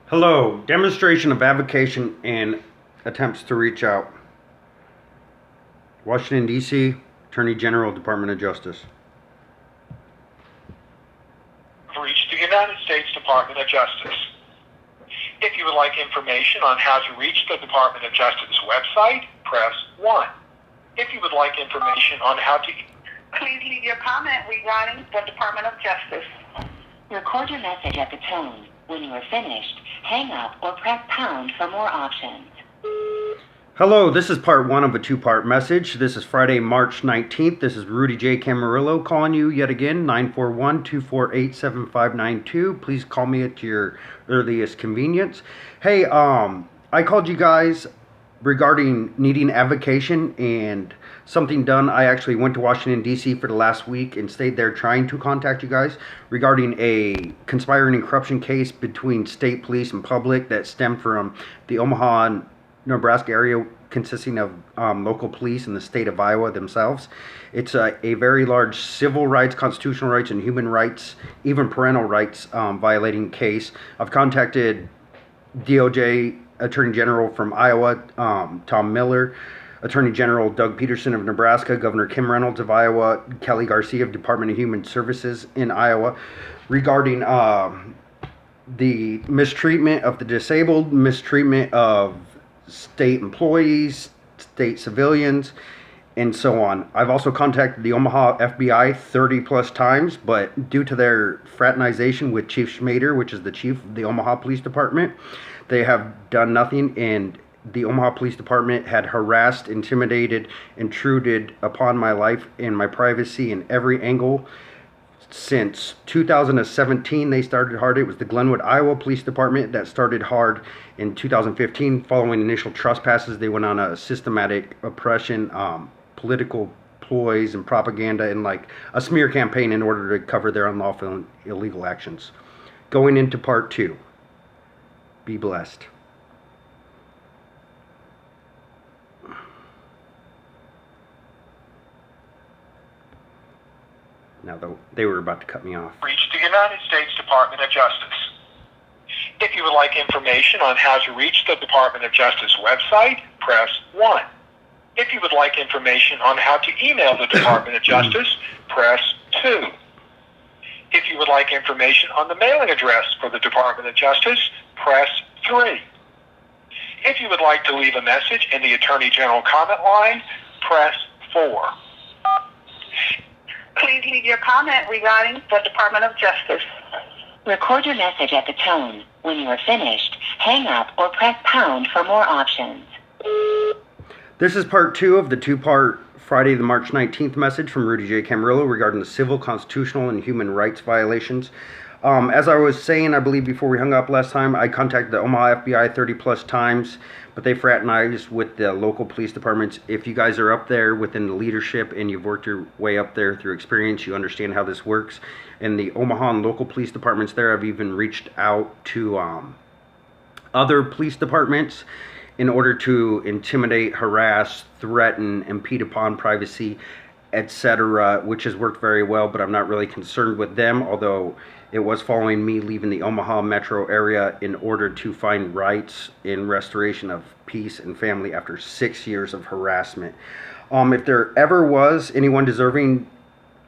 Hello. Demonstration of avocation and attempts to reach out. Washington, D.C., Attorney General, Department of Justice. Reached the United States Department of Justice. If you would like information on how to reach the Department of Justice website, press 1. If you would like information on how to... Please leave your comment regarding the Department of Justice. Record your message at the tone. When you are finished, hang up or press pound for more options. Hello, this is part one of a two-part message. This is Friday, March 19th. This is Rudy J. Camarillo calling you yet again, 941-248-7592. Please call me at your earliest convenience. Hey, I called you guys regarding needing avocation and something done. I actually went to Washington, D.C. for the last week and stayed there trying to contact you guys regarding a conspiring and corruption case between state police and public that stemmed from the Omaha, Nebraska area, consisting of local police in the state of Iowa themselves. It's a very large civil rights, constitutional rights, and human rights, even parental rights violating case. I've contacted DOJ Attorney General from Iowa, Tom Miller, Attorney General Doug Peterson of Nebraska, Governor Kim Reynolds of Iowa, Kelly Garcia of Department of Human Services in Iowa, regarding the mistreatment of the disabled, mistreatment of state employees, state civilians, and so on. I've also contacted the Omaha FBI 30 plus times, but due to their fraternization with Chief Schmader, which is the chief of the Omaha Police Department, they have done nothing, and the Omaha Police Department had harassed, intimidated, intruded upon my life and my privacy in every angle. Since 2017, they started hard. It was the Glenwood, Iowa Police Department that started hard in 2015. Following initial trespasses, they went on a systematic oppression, political ploys and propaganda, and like a smear campaign in order to cover their unlawful and illegal actions. Going into part two. Be blessed. Now, they were about to cut me off. Reach the United States Department of Justice. If you would like information on how to reach the Department of Justice website, press 1. If you would like information on how to email the Department of Justice, press 2. If you would like information on the mailing address for the Department of Justice, press 3. If you would like to leave a message in the Attorney General comment line, press 4. Please leave your comment regarding the Department of Justice. Record your message at the tone. When you are finished, hang up or press pound for more options. This is part two of the two-part Friday, the March 19th message from Rudy J. Camarillo regarding the civil, constitutional, and human rights violations. As I was saying, I believe before we hung up last time, I contacted the Omaha FBI 30 plus times, but they fraternized with the local police departments. If you guys are up there within the leadership and you've worked your way up there through experience, you understand how this works. And the Omaha and local police departments there have even reached out to other police departments in order to intimidate, harass, threaten, impede upon privacy, etc., which has worked very well, but I'm not really concerned with them, although it was following me leaving the Omaha metro area in order to find rights in restoration of peace and family after 6 years of harassment. If there ever was anyone deserving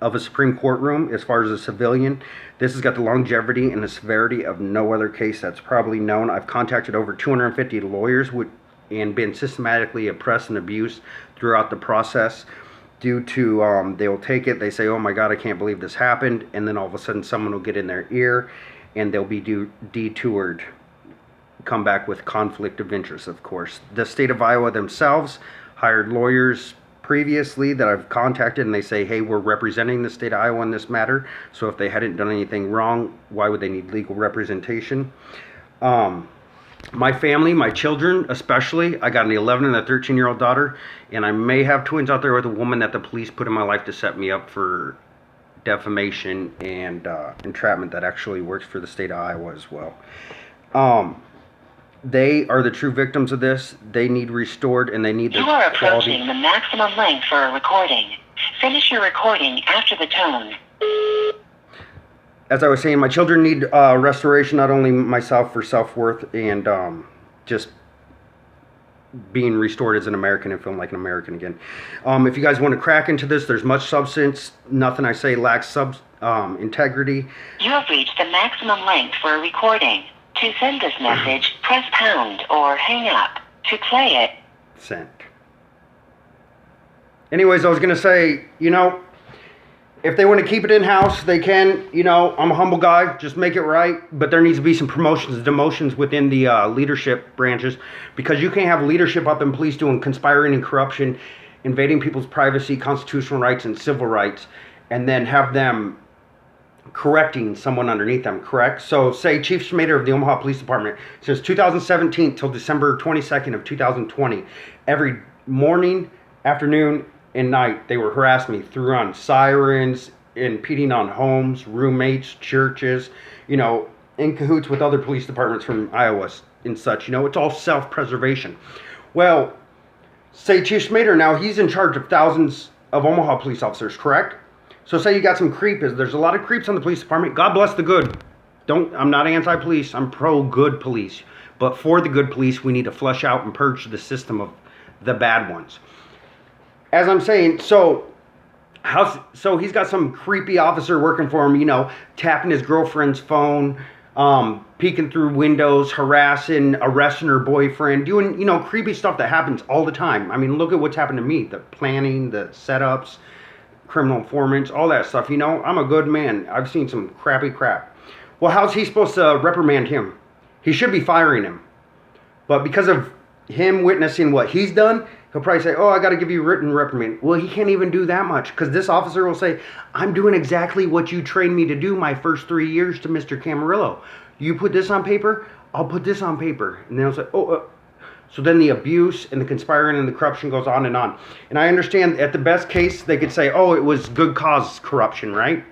of a Supreme Court room as far as a civilian, this has got the longevity and the severity of no other case that's probably known. I've contacted over 250 lawyers and been systematically oppressed and abused throughout the process. Due to, they'll take it, they say, oh my God, I can't believe this happened, and then all of a sudden someone will get in their ear and they'll be detoured, come back with conflict of interest, of course. The state of Iowa themselves hired lawyers previously that I've contacted, and they say, hey, we're representing the state of Iowa in this matter, so if they hadn't done anything wrong, why would they need legal representation? My family, my children especially, I got an 11 and a 13-year-old daughter, and I may have twins out there with a woman that the police put in my life to set me up for defamation and entrapment that actually works for the state of Iowa as well. They are the true victims of this. They need restored, and they need the quality. You are quality. approaching the maximum length for a recording. Finish your recording after the tone. as I was saying, my children need restoration, not only myself for self-worth and just being restored as an American and feeling like an American again. If you guys want to crack into this, there's much substance. Nothing I say lacks integrity. You have reached the maximum length for a recording. To send this message, press pound or hang up. To play it, Sent. Anyways, I was going to say, if they want to keep it in-house, they can. I'm a humble guy. Just make it right. But there needs to be some promotions, demotions within the leadership branches, because you can't have leadership up in police doing conspiring and corruption, invading people's privacy, constitutional rights, and civil rights, and then have them correcting someone underneath them, correct? So say Chief Schmader of the Omaha Police Department, since 2017 till December 22nd of 2020, every morning, afternoon, and night, they were harassing me through on sirens, impeding on homes, roommates, churches, in cahoots with other police departments from Iowa and such. It's all self-preservation. Well, say Chief Schmader now, he's in charge of thousands of Omaha police officers, correct? So say you got some creepers. There's a lot of creeps on the police department. God bless the good. I'm not anti-police. I'm pro-good police. But for the good police, we need to flush out and purge the system of the bad ones. As I'm saying, so he's got some creepy officer working for him, tapping his girlfriend's phone, peeking through windows, harassing, arresting her boyfriend, doing, creepy stuff that happens all the time. I mean, look at what's happened to me. The planning, the setups, criminal informants, all that stuff. I'm a good man. I've seen some crappy crap. Well, how's he supposed to reprimand him? He should be firing him. But because of him witnessing what he's done, he'll probably say, I got to give you a written reprimand. Well, he can't even do that much, because this officer will say, I'm doing exactly what you trained me to do my first 3 years to Mr. Camarillo. You put this on paper, I'll put this on paper. And they'll say, So then the abuse and the conspiring and the corruption goes on and on. And I understand at the best case, they could say, it was good cause corruption, right?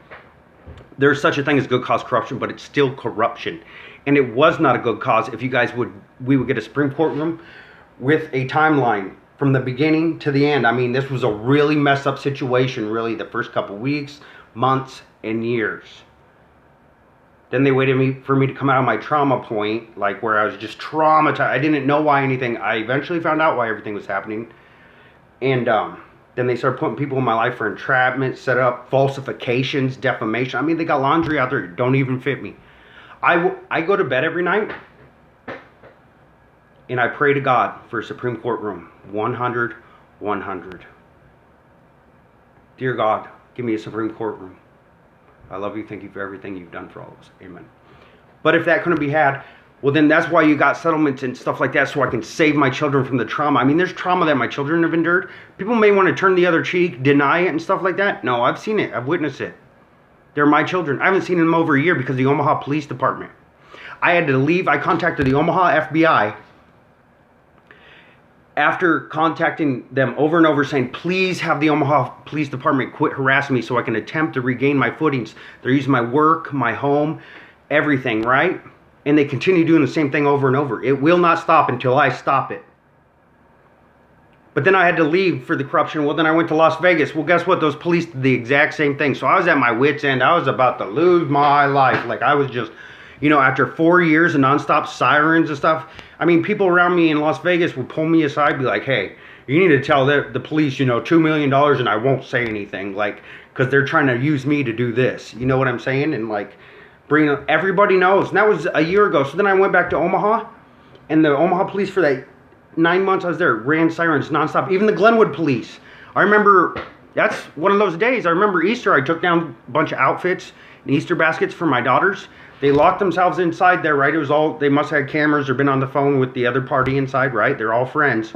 There's such a thing as good cause corruption, but it's still corruption. And it was not a good cause if we would get a Supreme Court room with a timeline from the beginning to the end. I mean, this was a really messed up situation, really, the first couple weeks, months, and years. Then they waited for me to come out of my trauma point, like where I was just traumatized. I didn't know why anything. I eventually found out why everything was happening. And then they started putting people in my life for entrapment, set up falsifications, defamation. I mean, they got laundry out there that don't even fit me. I go to bed every night, and I pray to God for a Supreme Court room. 100, 100. Dear God, give me a Supreme Court room. I love you. Thank you for everything you've done for all of us. Amen. But if that couldn't be had, well, then that's why you got settlements and stuff like that, so I can save my children from the trauma. I mean, there's trauma that my children have endured. People may want to turn the other cheek, deny it and stuff like that. No, I've seen it. I've witnessed it. They're my children. I haven't seen them over a year because of the Omaha Police Department. I had to leave. I contacted the Omaha FBI after contacting them over and over saying, please have the Omaha Police Department quit harassing me so I can attempt to regain my footings. They're using my work, my home, everything, right? And they continue doing the same thing over and over. It will not stop until I stop it. But then I had to leave for the corruption. Well, then I went to Las Vegas. Well, guess what? Those police did the exact same thing. So I was at my wit's end. I was about to lose my life. Like I was just, after 4 years of nonstop sirens and stuff, I mean, people around me in Las Vegas would pull me aside, be like, hey, you need to tell the police, $2 million and I won't say anything, because they're trying to use me to do this. You know what I'm saying? And everybody knows. And that was a year ago. So then I went back to Omaha, and the Omaha police for that 9 months I was there ran sirens nonstop. Even the Glenwood police. I remember, that's one of those days. I remember Easter, I took down a bunch of outfits and Easter baskets for my daughters. They locked themselves inside there, right? It was all, they must have had cameras or been on the phone with the other party inside, right? They're all friends.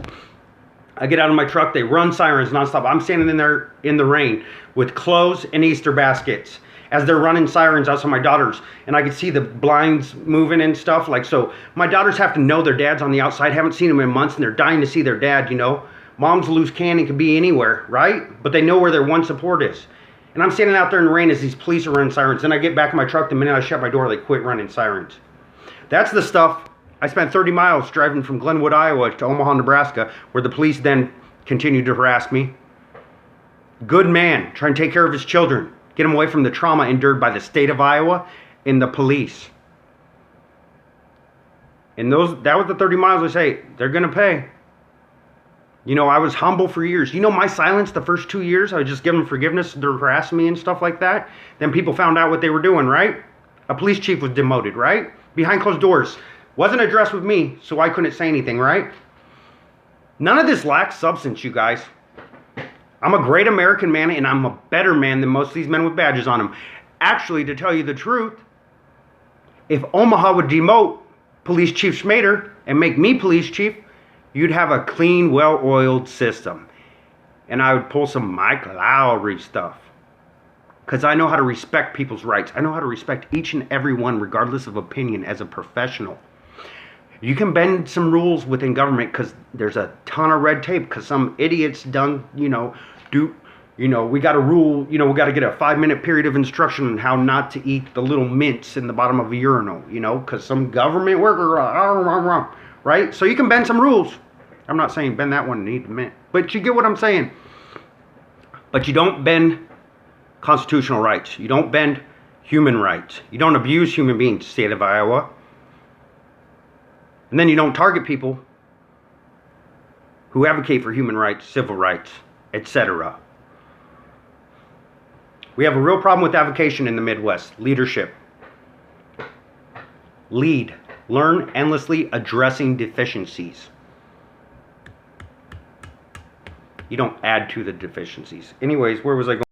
I get out of my truck, they run sirens nonstop. I'm standing in there in the rain with clothes and Easter baskets as they're running sirens outside my daughters. And I could see the blinds moving and stuff. So my daughters have to know their dad's on the outside, haven't seen him in months, and they're dying to see their dad, Mom's a loose cannon, can be anywhere, right? But they know where their one support is. And I'm standing out there in the rain as these police are running sirens. Then I get back in my truck, the minute I shut my door, they quit running sirens. That's the stuff. I spent 30 miles driving from Glenwood, Iowa to Omaha, Nebraska, where the police then continued to harass me. Good man, trying to take care of his children. Get them away from the trauma endured by the state of Iowa and the police. And that was the 30 miles I say, they're going to pay. You know, I was humble for years. You know, my silence the first 2 years, I would just give them forgiveness. They're harassing me and stuff like that. Then people found out what they were doing, right? A police chief was demoted, right? Behind closed doors. Wasn't addressed with me, so I couldn't say anything, right? None of this lacks substance, you guys. I'm a great American man, and I'm a better man than most of these men with badges on them. Actually, to tell you the truth, if Omaha would demote Police Chief Schmader and make me police chief, you'd have a clean, well-oiled system. And I would pull some Mike Lowry stuff. Because I know how to respect people's rights. I know how to respect each and every one, regardless of opinion, as a professional. You can bend some rules within government because there's a ton of red tape. Because some idiots we got a rule, we got to get a 5-minute period of instruction on how not to eat the little mints in the bottom of a urinal, because some government worker, right? So you can bend some rules. I'm not saying bend that one and eat the mint, but you get what I'm saying. But you don't bend constitutional rights. You don't bend human rights. You don't abuse human beings, state of Iowa. And then you don't target people who advocate for human rights, civil rights, etc. We have a real problem with avocation in the Midwest. Leadership. Lead. Learn endlessly addressing deficiencies. You don't add to the deficiencies. Anyways, where was I going?